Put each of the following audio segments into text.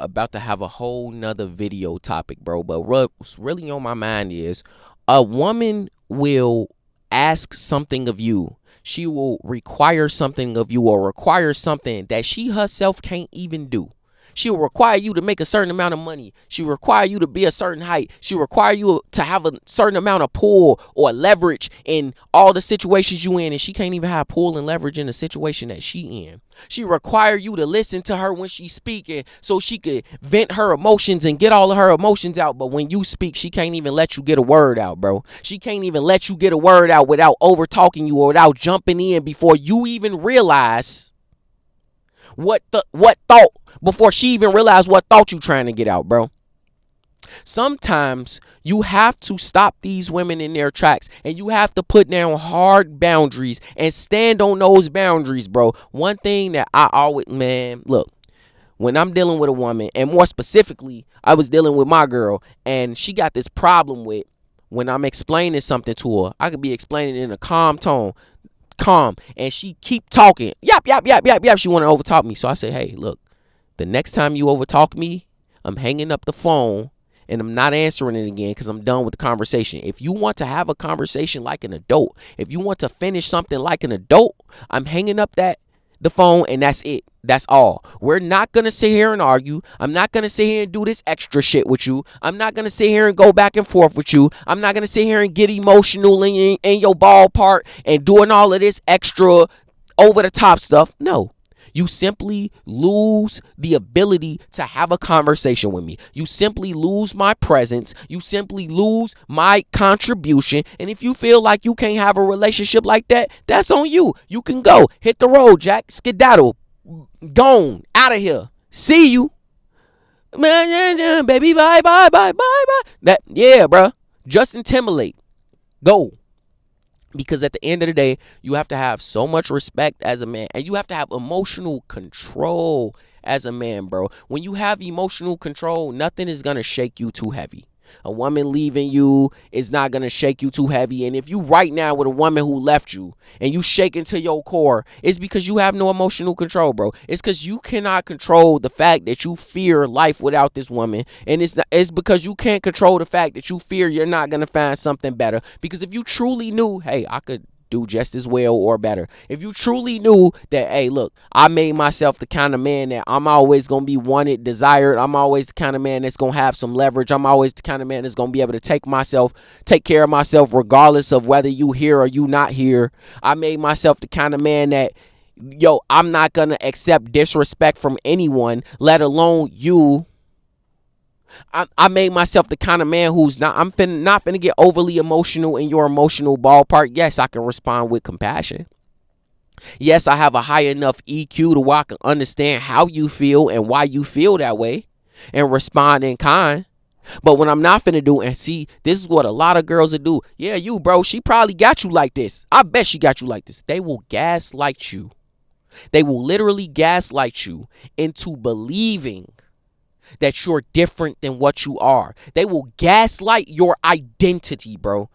about to have a whole nother video topic, bro. But what's really on my mind is a woman will ask something of you. She will require something of you or require something that she herself can't even do. She will require you to make a certain amount of money. She will require you to be a certain height. She will require you to have a certain amount of pull or leverage in all the situations you in. And she can't even have pull and leverage in the situation that she in. She require you to listen to her when she's speaking so she could vent her emotions and get all of her emotions out. But when you speak, she can't even let you get a word out, bro. She can't even let you get a word out without over talking you or without jumping in before you even realize what thought, before she even realized what thought you trying to get out, bro. Sometimes you have to stop these women in their tracks and you have to put down hard boundaries and stand on those boundaries, bro. One thing that I always, man, look, when I'm dealing with a woman, and more specifically, I was dealing with my girl, and she got this problem with when I'm explaining something to her. I could be explaining it in a calm tone, and she keep talking. Yap. She want to overtalk me. So I say, hey, look, the next time you overtalk me, I'm hanging up the phone and I'm not answering it again because I'm done with the conversation. If you want to have a conversation like an adult, if you want to finish something like an adult, I'm hanging up the phone and that's it. That's all. We're not going to sit here and argue. I'm not going to sit here and do this extra shit with you. I'm not going to sit here and go back and forth with you. I'm not going to sit here and get emotional in your ballpark and doing all of this extra over the top stuff. No. You simply lose the ability to have a conversation with me. You simply lose my presence. You simply lose my contribution. And if you feel like you can't have a relationship like that, that's on you. You can go. Hit the road, Jack. Skedaddle. Gone. Out of here. See you. Man, baby, bye. That, yeah, bruh. Justin Timberlake. Go. Because at the end of the day, you have to have so much respect as a man, and you have to have emotional control as a man, bro. When you have emotional control, nothing is going to shake you too heavy. A woman leaving you is not going to shake you too heavy. And if you right now with a woman who left you and you shaking to your core, it's because you have no emotional control, bro. It's because you cannot control the fact that you fear life without this woman. And it's because you can't control the fact that you fear you're not going to find something better. Because if you truly knew, hey, I could do just as well or better. If you truly knew that, hey, look, I made myself the kind of man that I'm always going to be wanted, desired. I'm always the kind of man that's going to have some leverage. I'm always the kind of man that's going to be able to take care of myself regardless of whether you here or you not here. I made myself the kind of man that, yo, I'm not going to accept disrespect from anyone, let alone you. I made myself the kind of man who's not finna get overly emotional in your emotional ballpark. Yes, I can respond with compassion. Yes, I have a high enough EQ to where I can understand how you feel and why you feel that way and respond in kind. But when I'm not finna do, and see, this is what a lot of girls will do. Yeah, you, bro, she probably got you like this. I bet she got you like this. They will gaslight you. They will literally gaslight you into believing that you're different than what you are. They will gaslight your identity, bro.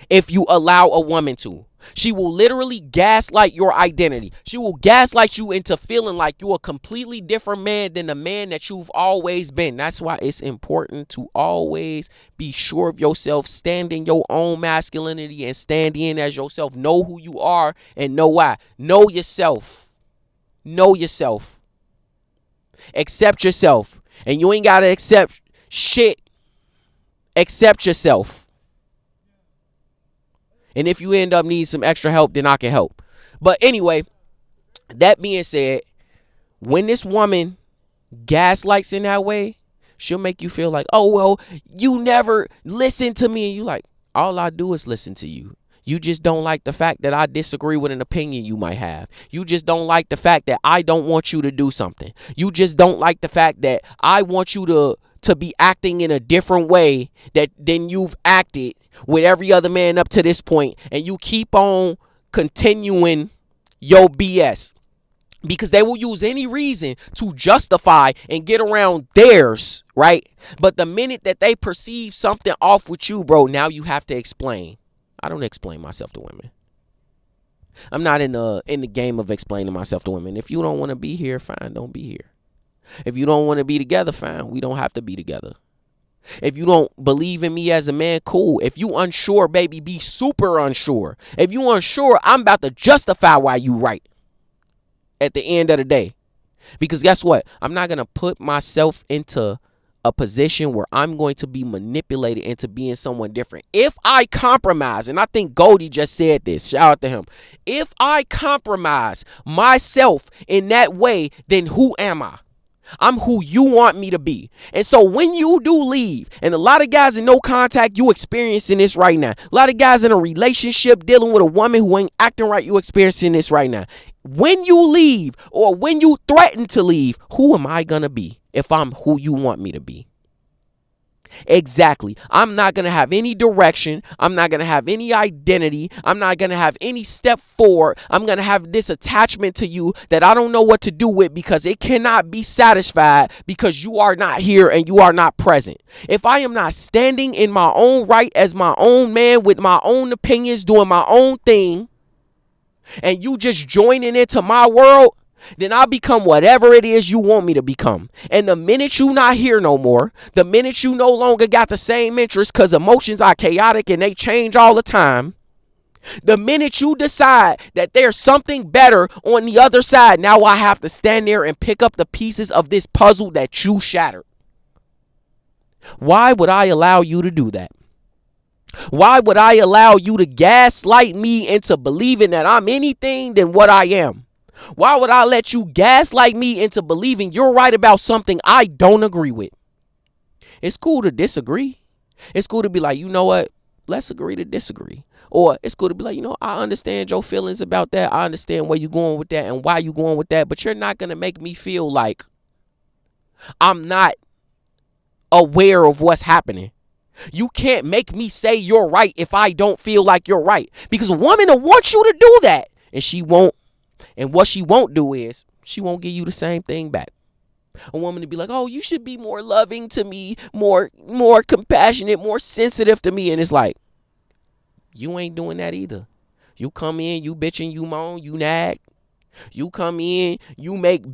If you allow a woman to, she will literally gaslight your identity. She will gaslight you into feeling like you're a completely different man than the man that you've always been. That's why it's important to always be sure of yourself, stand in your own masculinity and stand in as yourself. Know who you are and know why. Know yourself. Know yourself. Accept yourself. And you ain't got to accept shit. Accept yourself. And if you end up needing some extra help, then I can help. But anyway, that being said, when this woman gaslights in that way, she'll make you feel like, oh, well, you never listen to me. And you like, all I do is listen to you. You just don't like the fact that I disagree with an opinion you might have. You just don't like the fact that I don't want you to do something. You just don't like the fact that I want you to be acting in a different way than you've acted with every other man up to this point. And you keep on continuing your BS. Because they will use any reason to justify and get around theirs, right? But the minute that they perceive something off with you, bro, now you have to explain. I don't explain myself to women. I'm not in the game of explaining myself to women. If you don't want to be here, fine, don't be here. If you don't want to be together, fine. We don't have to be together. If you don't believe in me as a man, cool. If you unsure, baby, be super unsure. If you unsure, I'm about to justify why you right at the end of the day. Because guess what? I'm not going to put myself into a position where I'm going to be manipulated into being someone different. If I compromise, and I think Goldie just said this, shout out to him. If I compromise myself in that way, then who am I? I'm who you want me to be. And so when you do leave, and a lot of guys in no contact, you experiencing this right now. A lot of guys in a relationship dealing with a woman who ain't acting right, you experiencing this right now. When you leave or when you threaten to leave, who am I going to be if I'm who you want me to be? Exactly. I'm not going to have any direction. I'm not going to have any identity. I'm not going to have any step forward. I'm going to have this attachment to you that I don't know what to do with because it cannot be satisfied because you are not here and you are not present. If I am not standing in my own right as my own man with my own opinions, doing my own thing, and you just joining into my world, then I'll become whatever it is you want me to become. And the minute you not here no more, the minute you no longer got the same interest because emotions are chaotic and they change all the time, the minute you decide that there's something better on the other side, now I have to stand there and pick up the pieces of this puzzle that you shattered. Why would I allow you to do that? Why would I allow you to gaslight me into believing that I'm anything than what I am? Why would I let you gaslight me into believing you're right about something I don't agree with? It's cool to disagree. It's cool to be like, you know what? Let's agree to disagree. Or it's cool to be like, you know, I understand your feelings about that. I understand where you're going with that and why you're going with that. But you're not going to make me feel like I'm not aware of what's happening. You can't make me say you're right if I don't feel like you're right. Because a woman will want you to do that. And she won't. And what she won't do is she won't give you the same thing back. A woman to be like, oh, you should be more loving to me, more compassionate, more sensitive to me. And it's like, you ain't doing that either. You come in, you bitching, you moan, you nag. You come in, you make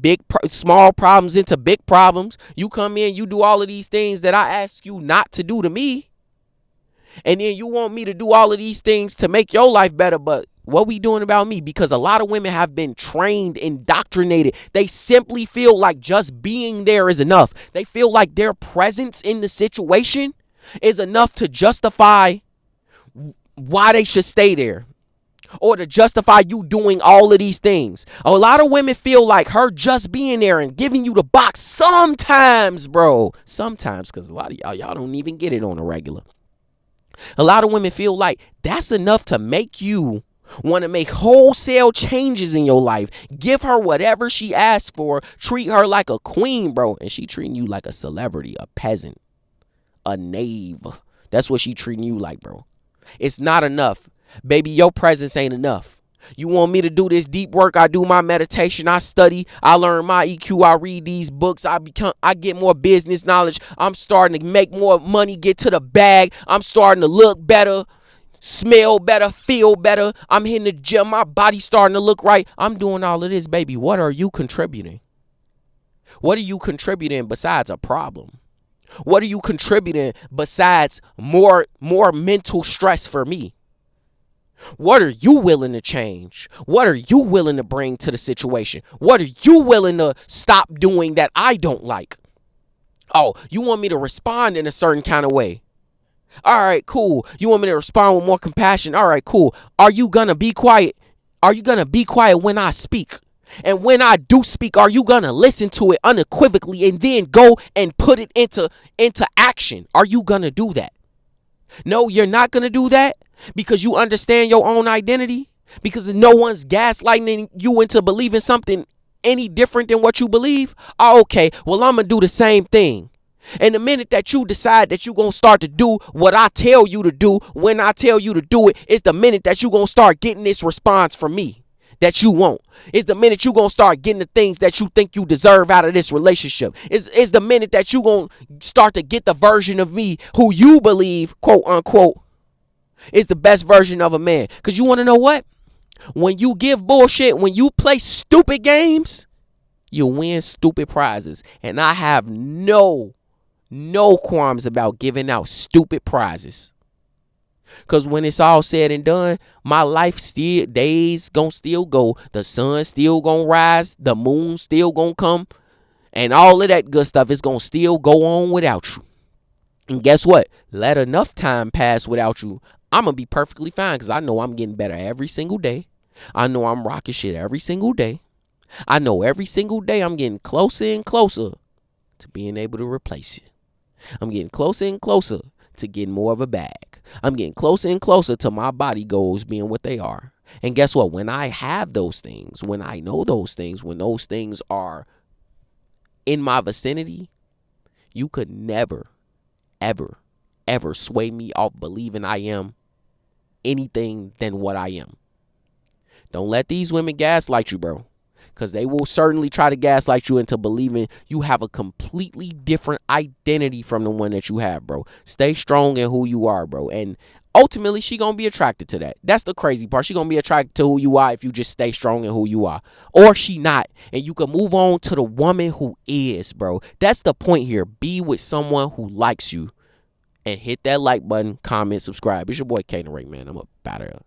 small problems into big problems. You come in, you do all of these things that I ask you not to do to me. And then you want me to do all of these things to make your life better, but what we doing about me? Because a lot of women have been trained, indoctrinated. They simply feel like just being there is enough. They feel like their presence in the situation is enough to justify why they should stay there. Or to justify you doing all of these things. A lot of women feel like her just being there and giving you the box sometimes, bro. Sometimes, because a lot of y'all don't even get it on a regular. A lot of women feel like that's enough to make you want to make wholesale changes in your life. Give her whatever she asks for. Treat her like a queen, bro. And she treating you like a celebrity, a peasant, a knave. That's what she treating you like, bro. It's not enough. Baby, your presence ain't enough. You want me to do this deep work? I do my meditation. I study. I learn my EQ. I read these books. I get more business knowledge. I'm starting to make more money, get to the bag. I'm starting to look better, smell better, feel better. I'm hitting the gym. My body's starting to look right. I'm doing all of this, baby. What are you contributing? What are you contributing besides a problem? What are you contributing besides more mental stress for me? What are you willing to change? What are you willing to bring to the situation? What are you willing to stop doing that I don't like? Oh, you want me to respond in a certain kind of way? All right, cool. You want me to respond with more compassion? All right, cool. Are you going to be quiet? Are you going to be quiet when I speak? And when I do speak, are you going to listen to it unequivocally and then go and put it into action? Are you going to do that? No, you're not going to do that because you understand your own identity, because no one's gaslighting you into believing something any different than what you believe. Oh, okay, well, I'm going to do the same thing. And the minute that you decide that you're going to start to do what I tell you to do, when I tell you to do it, it's the minute that you're going to start getting this response from me that you want. It's the minute you're going to start getting the things that you think you deserve out of this relationship. It's the minute that you're going to start to get the version of me who you believe, quote unquote, is the best version of a man. Because you want to know what? When you give bullshit, when you play stupid games, You'll win stupid prizes. And I have no qualms about giving out stupid prizes. Cause when it's all said and done, my life still days gonna still go. The sun still gonna rise. The moon still gonna come. And all of that good stuff is gonna still go on without you. And guess what? Let enough time pass without you. I'm gonna be perfectly fine because I know I'm getting better every single day. I know I'm rocking shit every single day. I know every single day I'm getting closer and closer to being able to replace you. I'm getting closer and closer to getting more of a bag. I'm getting closer and closer to my body goals being what they are. And guess what? When I have those things, when I know those things, when those things are in my vicinity, you could never, ever, ever sway me off believing I am anything than what I am. Don't let these women gaslight you, bro. Because they will certainly try to gaslight you into believing you have a completely different identity from the one that you have, bro. Stay strong in who you are, bro. And ultimately, she going to be attracted to that. That's the crazy part. She going to be attracted to who you are if you just stay strong in who you are. Or she not. And you can move on to the woman who is, bro. That's the point here. Be with someone who likes you. And hit that like button, comment, subscribe. It's your boy, K. The Ring, man. I'm up out of here.